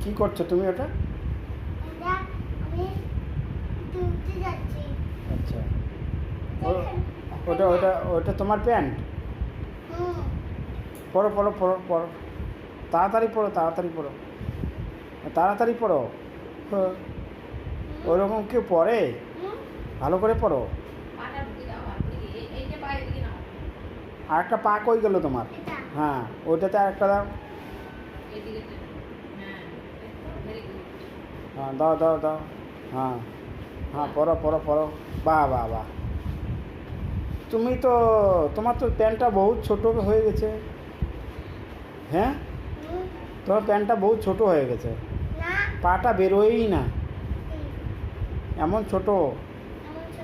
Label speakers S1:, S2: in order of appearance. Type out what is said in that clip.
S1: কি করছো তুমি ওটা? আচ্ছা, ওটা ওটা ওটা তোমার প্যান্ট? পড়ো পড়ো পড়ো পড়ো, তাড়াতাড়ি পড়ো, তাড়াতাড়ি পড়ো, তাড়াতাড়ি পড়ো। ওরকম কেউ পড়ে? ভালো করে পড়ো। আর একটা পা কই গেল তোমার? হ্যাঁ, ওইটাতে আর একটা দাও। হ্যাঁ, দাও দাও দাও। হ্যাঁ হ্যাঁ, পড়ো পড়ো পড়ো। বাহ বাহ বাহ, তুমি তো, তোমার তো প্যান্টটা বহুত ছোট হয়ে গেছে। হ্যাঁ, তোমার প্যান্টটা বহুত ছোট হয়ে গেছে, পাটা বেরোয়ই না, এমন ছোট।